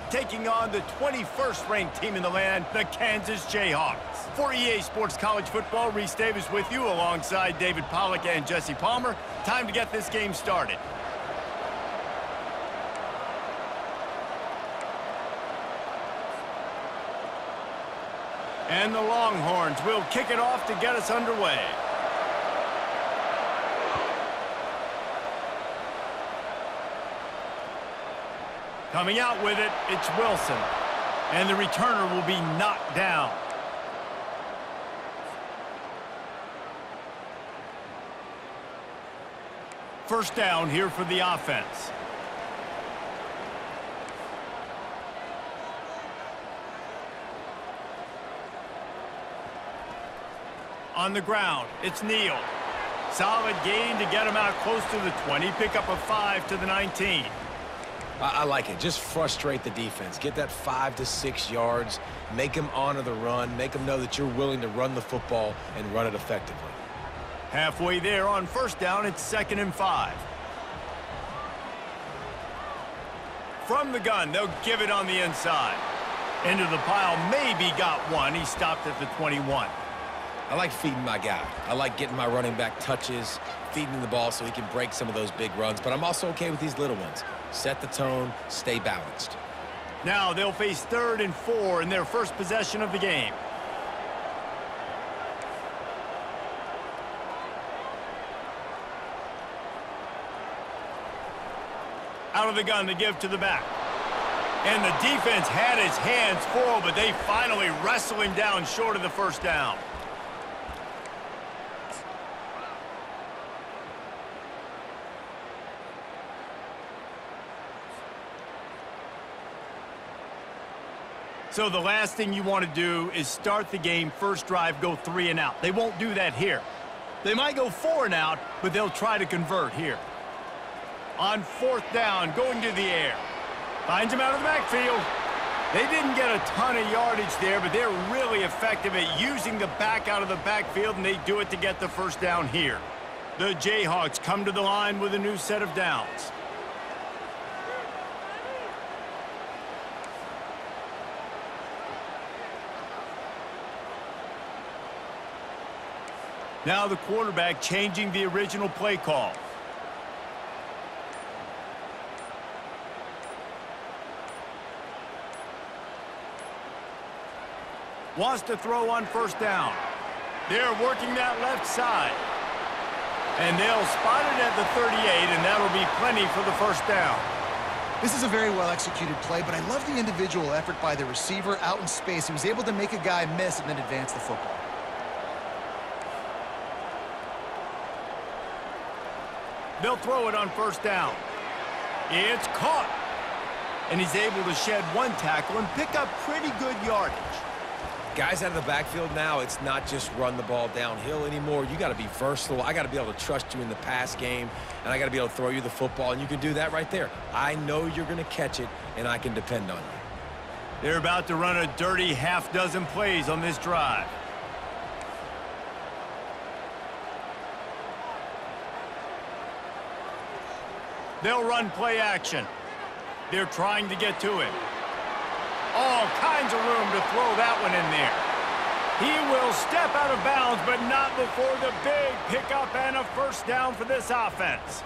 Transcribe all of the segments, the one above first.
taking on the 21st ranked team in the land, the Kansas Jayhawks. For EA Sports College Football, Reese Davis with you alongside David Pollack and Jesse Palmer. Time to get this game started. And the Longhorns will kick it off to get us underway. Coming out with it, it's Wilson. And the returner will be knocked down. First down here for the offense. On the ground, it's Neal. Solid gain to get him out close to the 20. Pick up a 5 to the 19. I like it. Just frustrate the defense. Get that 5 to 6 yards. Make them honor the run. Make them know that you're willing to run the football and run it effectively. Halfway there on first down, it's 2nd and 5. From the gun, they'll give it on the inside. Into the pile, maybe got one. He stopped at the 21. I like feeding my guy. I like getting my running back touches, feeding him the ball so he can break some of those big runs. But I'm also okay with these little ones. Set the tone, stay balanced. Now they'll face 3rd and 4 in their first possession of the game. Out of the gun to give to the back. And the defense had his hands full, but they finally wrestle him down short of the first down. So the last thing you want to do is start the game, first drive, go 3 and out. They won't do that here. They might go 4 and out, but they'll try to convert here. On 4th down, going to the air. Finds him out of the backfield. They didn't get a ton of yardage there, but they're really effective at using the back out of the backfield, and they do it to get the first down here. The Jayhawks come to the line with a new set of downs. Now the quarterback changing the original play call. Wants to throw on first down. They're working that left side. And they'll spot it at the 38, and that'll be plenty for the first down. This is a very well-executed play, but I love the individual effort by the receiver out in space. He was able to make a guy miss and then advance the football. They'll throw it on first down. It's caught. And he's able to shed 1 tackle and pick up pretty good yardage. Guys out of the backfield now, it's not just run the ball downhill anymore. You got to be versatile. I got to be able to trust you in the pass game, and I got to be able to throw you the football, and you can do that right there. I know you're going to catch it, and I can depend on you. They're about to run a dirty half-dozen plays on this drive. They'll run play action. They're trying to get to him. All kinds of room to throw that one in there. He will step out of bounds, but not before the big pickup and a first down for this offense.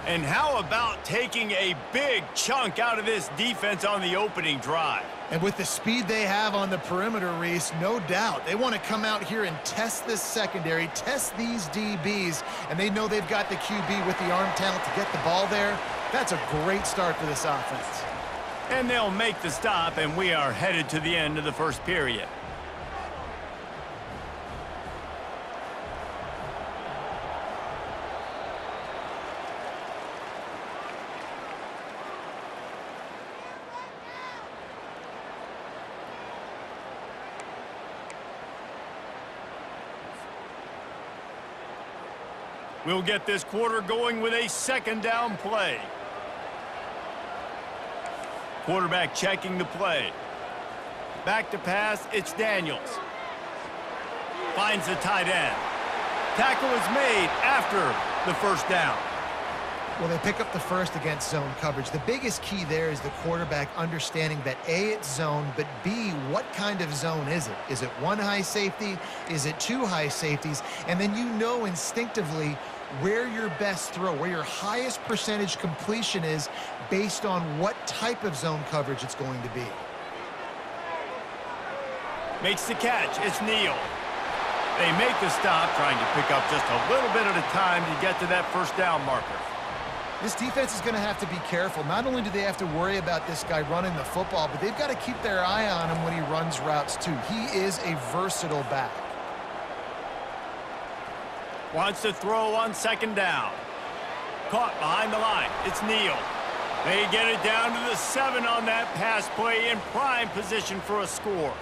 And how about taking a big chunk out of this defense on the opening drive? And with the speed they have on the perimeter, Reese, no doubt, they want to come out here and test this secondary, test these DBs, and they know they've got the QB with the arm talent to get the ball there. That's a great start for this offense. And they'll make the stop, and we are headed to the end of the first period. We'll get this quarter going with a 2nd down play. Quarterback checking the play. Back to pass, it's Daniels. Finds the tight end. Tackle is made after the first down. Well, they pick up the first against zone coverage. The biggest key there is the quarterback understanding that A, it's zone, but B, what kind of zone is it? Is it one high safety? Is it two high safeties? And then you know instinctively where your best throw, where your highest percentage completion is based on what type of zone coverage it's going to be. Makes the catch. It's Neal. They make the stop, trying to pick up just a little bit at a time to get to that first down marker. This defense is going to have to be careful. Not only do they have to worry about this guy running the football, but they've got to keep their eye on him when he runs routes too. He is a versatile back. Wants to throw on second down. Caught behind the line. It's Neal. They get it down to the 7 on that pass play, in prime position for a score.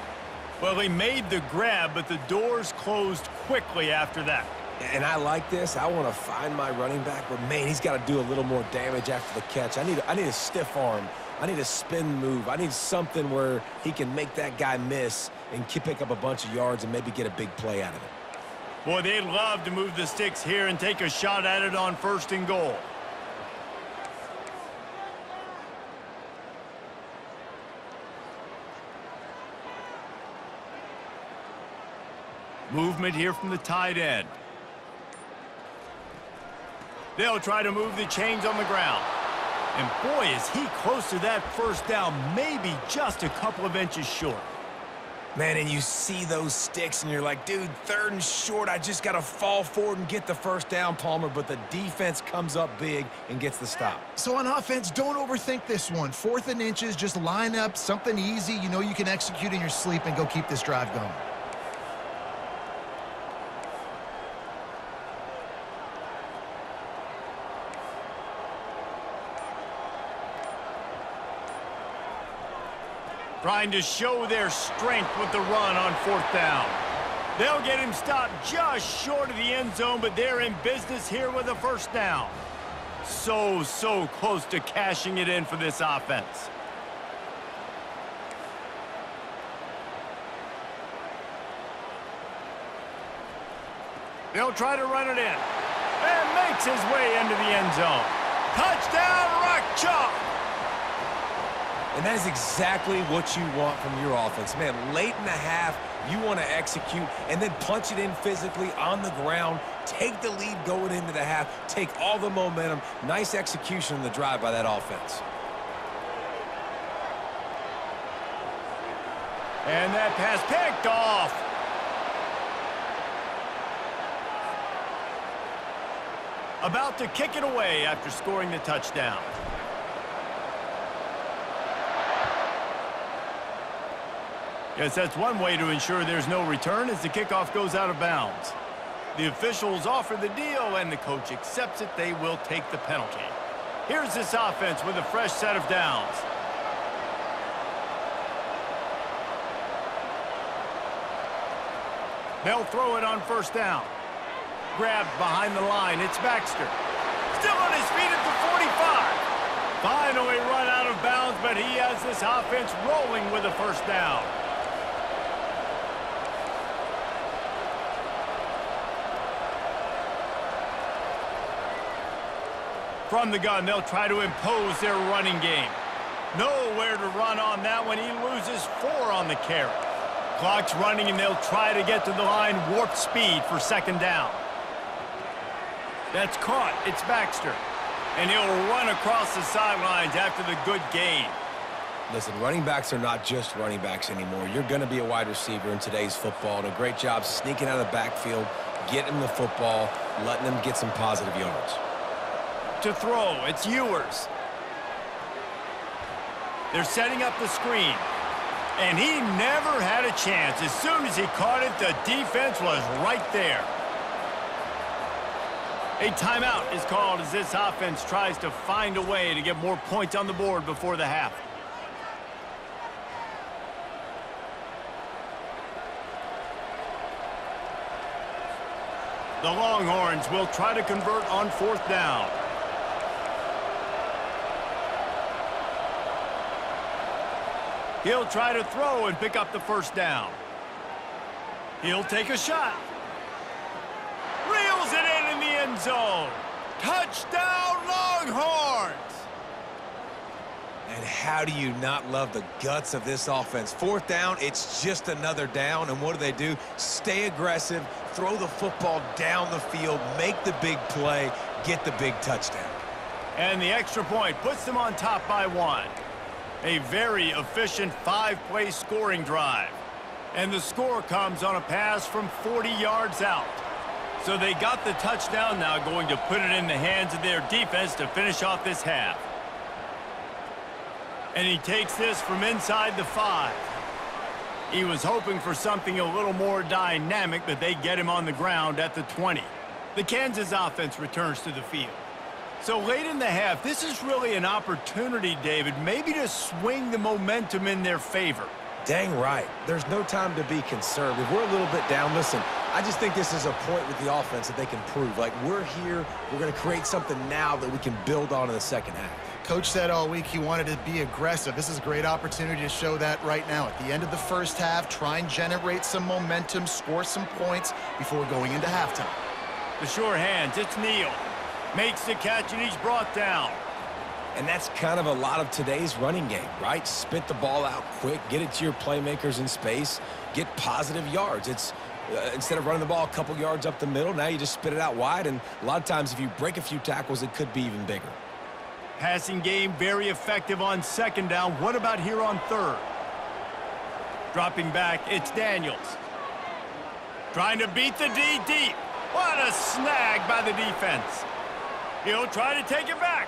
Well, he made the grab, but the doors closed quickly after that. And I like this. I want to find my running back, but, man, he's got to do a little more damage after the catch. I need a stiff arm. I need a spin move. I need something where he can make that guy miss and pick up a bunch of yards and maybe get a big play out of it. Boy, they'd love to move the sticks here and take a shot at it on 1st and goal. Movement here from the tight end. They'll try to move the chains on the ground. And boy, is he close to that first down, maybe just a couple of inches short. Man, and you see those sticks, and you're like, dude, 3rd and short, I just got to fall forward and get the first down, Palmer, but the defense comes up big and gets the stop. So on offense, don't overthink this one. 4th and inches, just line up, something easy you know you can execute in your sleep and go keep this drive going. Trying to show their strength with the run on 4th down. They'll get him stopped just short of the end zone, but they're in business here with a first down. So close to cashing it in for this offense. They'll try to run it in. And makes his way into the end zone. Touchdown, Rock Chalk! And that is exactly what you want from your offense. Man, late in the half, you want to execute and then punch it in physically on the ground, take the lead going into the half, take all the momentum. Nice execution in the drive by that offense. And that pass picked off. About to kick it away after scoring the touchdown. Guess that's one way to ensure there's no return as the kickoff goes out of bounds. The officials offer the deal, and the coach accepts it. They will take the penalty. Here's this offense with a fresh set of downs. They'll throw it on 1st down. Grabbed behind the line. It's Baxter. Still on his feet at the 45. Finally run out of bounds, but he has this offense rolling with a first down. From the gun, they'll try to impose their running game. Nowhere to run on that one. He loses 4 on the carry. Clock's running, and they'll try to get to the line warp speed for 2nd down. That's caught. It's Baxter. And he'll run across the sidelines after the good gain. Listen, running backs are not just running backs anymore. You're going to be a wide receiver in today's football, and a great job sneaking out of the backfield, getting the football, letting them get some positive yards. To throw, it's Ewers. They're setting up the screen. And he never had a chance. As soon as he caught it, the defense was right there. A timeout is called as this offense tries to find a way to get more points on the board before the half. The Longhorns will try to convert on 4th down. He'll try to throw and pick up the first down. He'll take a shot. Reels it in the end zone. Touchdown, Longhorns! And how do you not love the guts of this offense? Fourth down, it's just another down, and what do? Stay aggressive, throw the football down the field, make the big play, get the big touchdown. And the extra point puts them on top by 1. A very efficient 5-play scoring drive. And the score comes on a pass from 40 yards out. So they got the touchdown, now going to put it in the hands of their defense to finish off this half. And he takes this from inside the 5. He was hoping for something a little more dynamic, but they get him on the ground at the 20. The Kansas offense returns to the field. So late in the half, this is really an opportunity, David, maybe to swing the momentum in their favor. Dang right. There's no time to be conservative. We're a little bit down. Listen, I just think this is a point with the offense that they can prove. Like, we're here, we're going to create something now that we can build on in the second half. Coach said all week he wanted to be aggressive. This is a great opportunity to show that right now. At the end of the first half, try and generate some momentum, score some points before going into halftime. The sure hands, it's Neal. Makes the catch, and he's brought down. And that's kind of a lot of today's running game, right? Spit the ball out quick, get it to your playmakers in space, get positive yards. It's instead of running the ball a couple yards up the middle, now you just spit it out wide, and a lot of times if you break a few tackles, it could be even bigger. Passing game very effective on second down. What about here on third? Dropping back, it's Daniels. Trying to beat the D deep. What a snag by the defense. He'll try to take it back.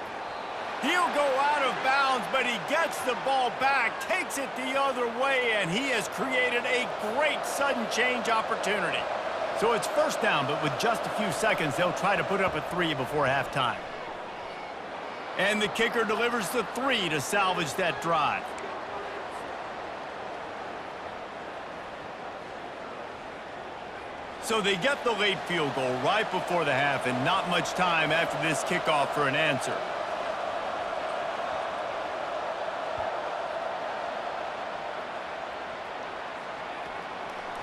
He'll go out of bounds, but he gets the ball back, takes it the other way, and he has created a great sudden change opportunity. So it's first down, but with just a few seconds, they'll try to put up a 3 before halftime. And the kicker delivers the 3 to salvage that drive. So they get the late field goal right before the half, and not much time after this kickoff for an answer.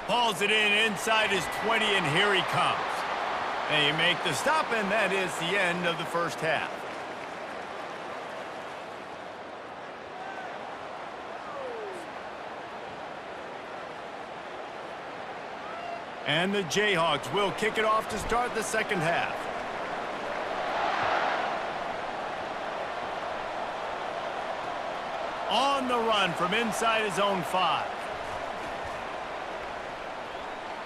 Hauls it in inside his 20, and here he comes. They make the stop, and that is the end of the first half. And the Jayhawks will kick it off to start the second half. On the run from inside his own 5.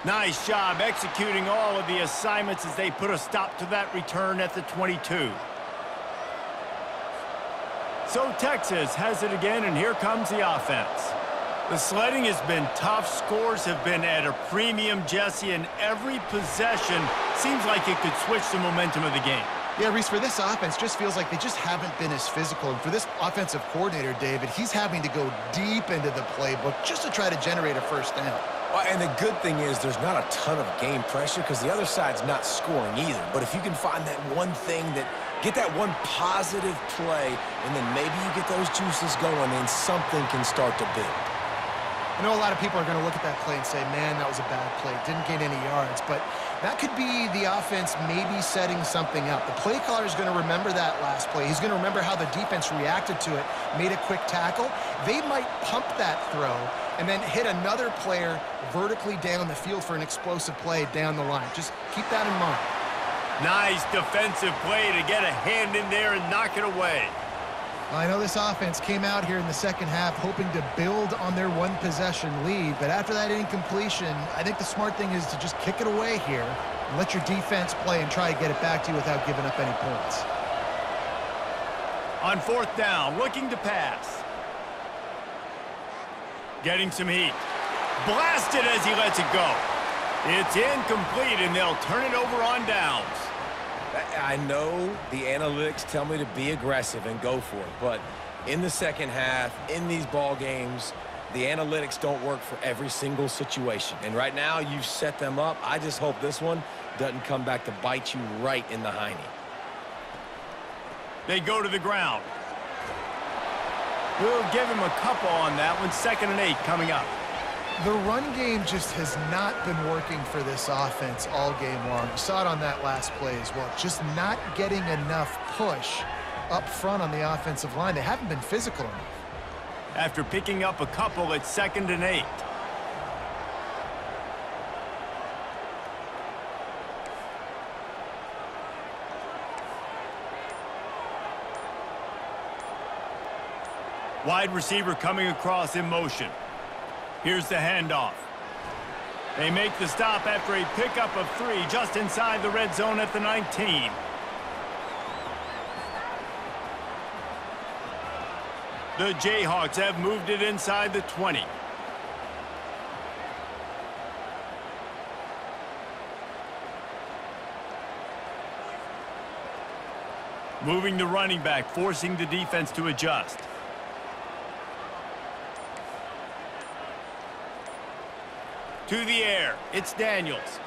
Nice job executing all of the assignments as they put a stop to that return at the 22. So Texas has it again, and here comes the offense. The sledding has been tough. Scores have been at a premium, Jesse, and every possession seems like it could switch the momentum of the game. Yeah, Reese, for this offense, just feels like they just haven't been as physical. And for this offensive coordinator, David, he's having to go deep into the playbook just to try to generate a first down. Well, and the good thing is there's not a ton of game pressure because the other side's not scoring either. But if you can find that one thing get that one positive play, and then maybe you get those juices going and something can start to build. I know a lot of people are going to look at that play and say, man, that was a bad play. Didn't gain any yards. But that could be the offense maybe setting something up. The play caller is going to remember that last play. He's going to remember how the defense reacted to it, made a quick tackle. They might pump that throw and then hit another player vertically down the field for an explosive play down the line. Just keep that in mind. Nice defensive play to get a hand in there and knock it away. I know this offense came out here in the second half hoping to build on their one-possession lead, but after that incompletion, I think the smart thing is to just kick it away here and let your defense play and try to get it back to you without giving up any points. On fourth down, looking to pass. Getting some heat. Blasted as he lets it go. It's incomplete, and they'll turn it over on downs. I know the analytics tell me to be aggressive and go for it, but in the second half, in these ball games, the analytics don't work for every single situation. And right now, you've set them up. I just hope this one doesn't come back to bite you right in the hiney. They go to the ground. We'll give him a couple on that one. 2nd and 8 coming up. The run game just has not been working for this offense all game long. You saw it on that last play as well. Just not getting enough push up front on the offensive line. They haven't been physical enough. After picking up a couple, it's 2nd and 8. Wide receiver coming across in motion. Here's the handoff. They make the stop after a pickup of 3 just inside the red zone at the 19. The Jayhawks have moved it inside the 20. Moving the running back, forcing the defense to adjust. To the air, it's Daniels.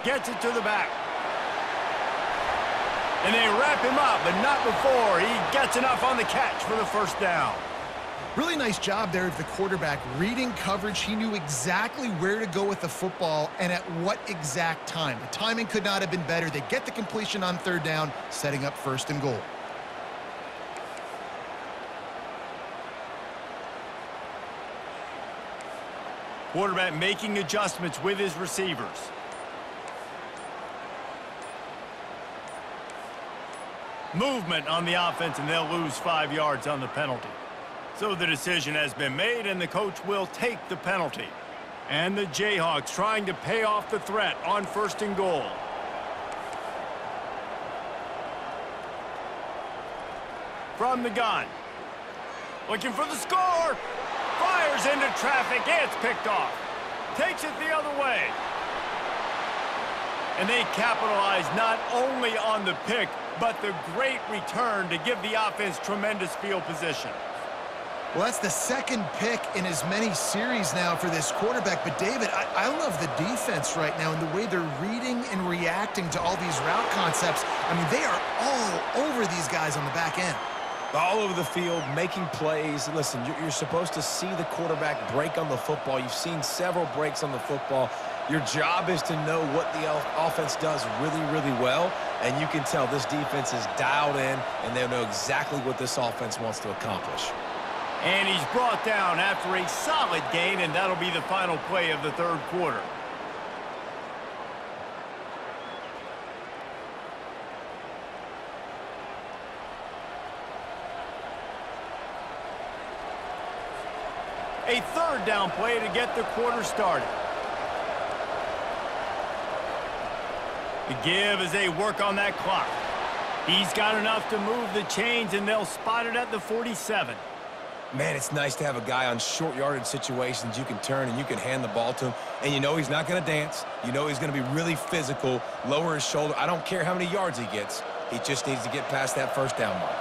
Gets it to the back. And they wrap him up, but not before he gets enough on the catch for the first down. Really nice job there of the quarterback reading coverage. He knew exactly where to go with the football and at what exact time. The timing could not have been better. They get the completion on 3rd down, setting up 1st and goal. Quarterback making adjustments with his receivers. Movement on the offense, and they'll lose 5 yards on the penalty. So the decision has been made, and the coach will take the penalty. And the Jayhawks trying to pay off the threat on 1st and goal. From the gun. Looking for the score. Fires into traffic. It's picked off. Takes it the other way. And they capitalize not only on the pick, but the great return to give the offense tremendous field position. Well, that's the 2nd pick in as many series now for this quarterback. But, David, I love the defense right now and the way they're reading and reacting to all these route concepts. I mean, they are all over these guys on the back end. All over the field, making plays. Listen, you're supposed to see the quarterback break on the football. You've seen several breaks on the football. Your job is to know what the offense does really, really well, and you can tell this defense is dialed in, and they know exactly what this offense wants to accomplish. And he's brought down after a solid gain, and that'll be the final play of the 3rd quarter. A 3rd down play to get the quarter started. The give as they work on that clock. He's got enough to move the chains, and they'll spot it at the 47. Man, it's nice to have a guy on short yardage situations you can turn and you can hand the ball to him. And you know he's not going to dance. You know he's going to be really physical, lower his shoulder. I don't care how many yards he gets. He just needs to get past that 1st down mark.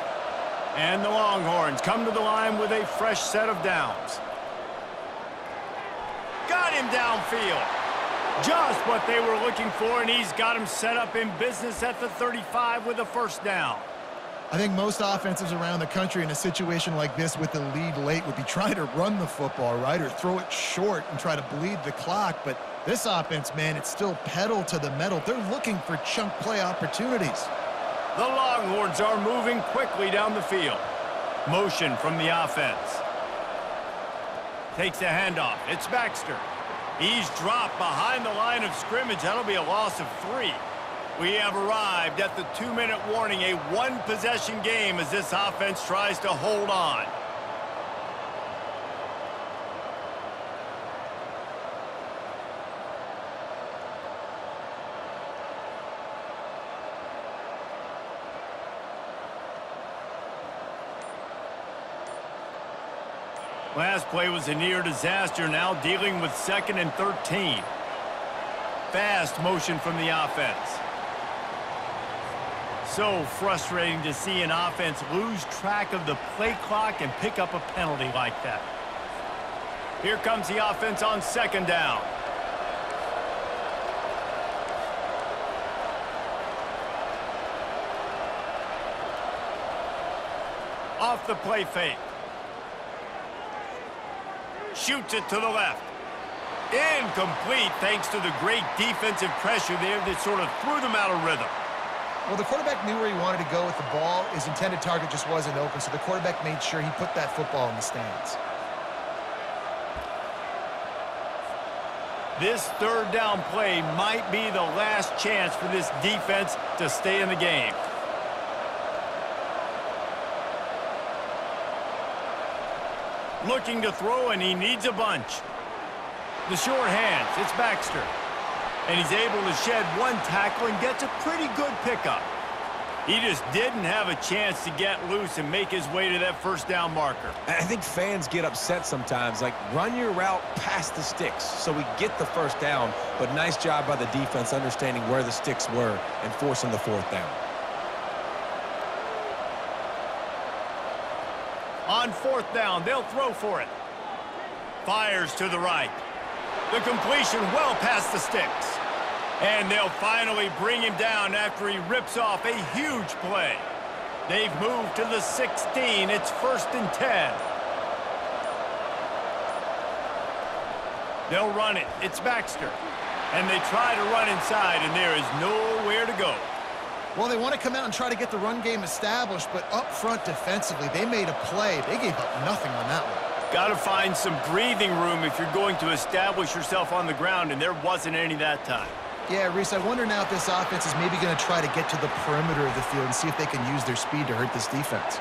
And the Longhorns come to the line with a fresh set of downs. Got him downfield. Just what they were looking for, and he's got him set up in business at the 35 with a 1st down. I think most offenses around the country in a situation like this with the lead late would be trying to run the football, right, or throw it short and try to bleed the clock. But this offense, man, it's still pedal to the metal. They're looking for chunk play opportunities. The Longhorns are moving quickly down the field. Motion from the offense. Takes a handoff. It's Baxter. He's dropped behind the line of scrimmage. That'll be a loss of 3. We have arrived at the 2-minute warning, a 1-possession game as this offense tries to hold on. Last play was a near disaster, now dealing with 2nd and 13. Fast motion from the offense. So frustrating to see an offense lose track of the play clock and pick up a penalty like that. Here comes the offense on 2nd down. Off the play fake. Shoots it to the left. Incomplete thanks to the great defensive pressure there that sort of threw them out of rhythm. Well, the quarterback knew where he wanted to go with the ball. His intended target just wasn't open, so the quarterback made sure he put that football in the stands. This third down play might be the last chance for this defense to stay in the game. Looking to throw, and he needs a bunch. The short hands, it's Baxter. And he's able to shed one tackle and gets a pretty good pickup. He just didn't have a chance to get loose and make his way to that first down marker. I think fans get upset sometimes, like run your route past the sticks so we get the first down, but nice job by the defense understanding where the sticks were and forcing the fourth down. On fourth down, they'll throw for it. Fires to the right. The completion well past the sticks. And they'll finally bring him down after he rips off a huge play. They've moved to the 16. It's 1st and 10. They'll run it. It's Baxter. And they try to run inside, and there is nowhere to go. Well, they want to come out and try to get the run game established, but up front defensively, they made a play. They gave up nothing on that one. Got to find some breathing room if you're going to establish yourself on the ground, and there wasn't any that time. Yeah, Reese, I wonder now if this offense is maybe going to try to get to the perimeter of the field and see if they can use their speed to hurt this defense.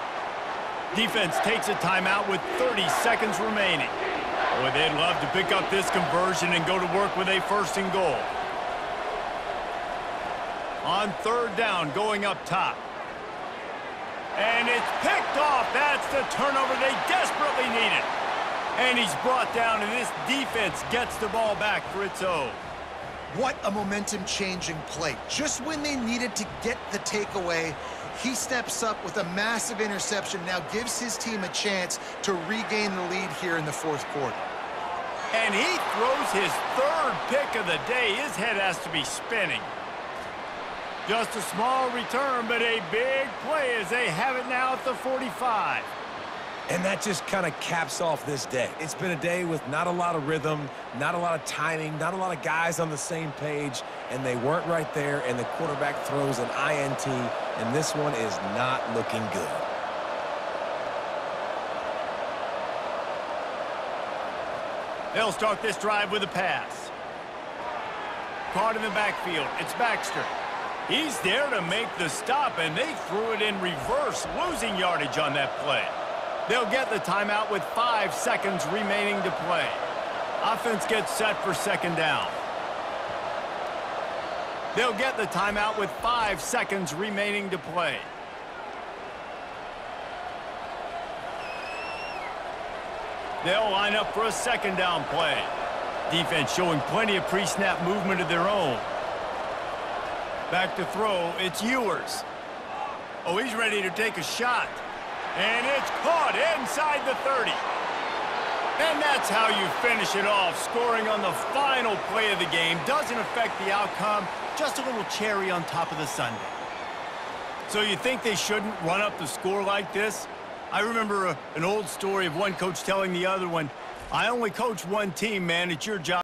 Defense takes a timeout with 30 seconds remaining. Boy, they'd love to pick up this conversion and go to work with a 1st and goal. On third down, going up top. And it's picked off. That's the turnover they desperately needed. And he's brought down, and this defense gets the ball back for its own. What a momentum-changing play. Just when they needed to get the takeaway, he steps up with a massive interception, now gives his team a chance to regain the lead here in the fourth quarter. And he throws his 3rd pick of the day. His head has to be spinning. Just a small return, but a big play as they have it now at the 45. And that just kind of caps off this day. It's been a day with not a lot of rhythm, not a lot of timing, not a lot of guys on the same page, and they weren't right there, and the quarterback throws an INT, and this one is not looking good. They'll start this drive with a pass. Caught in the backfield. It's Baxter. He's there to make the stop, and they threw it in reverse, losing yardage on that play. They'll get the timeout with 5 seconds remaining to play. Offense gets set for 2nd down. They'll get the timeout with 5 seconds remaining to play. They'll line up for a 2nd down play. Defense showing plenty of pre-snap movement of their own. Back to throw, it's Ewers. Oh, he's ready to take a shot. And it's caught inside the 30. And that's how you finish it off. Scoring on the final play of the game doesn't affect the outcome. Just a little cherry on top of the sundae. So you think they shouldn't run up the score like this? I remember an old story of one coach telling the other one, I only coach one team, man. It's your job.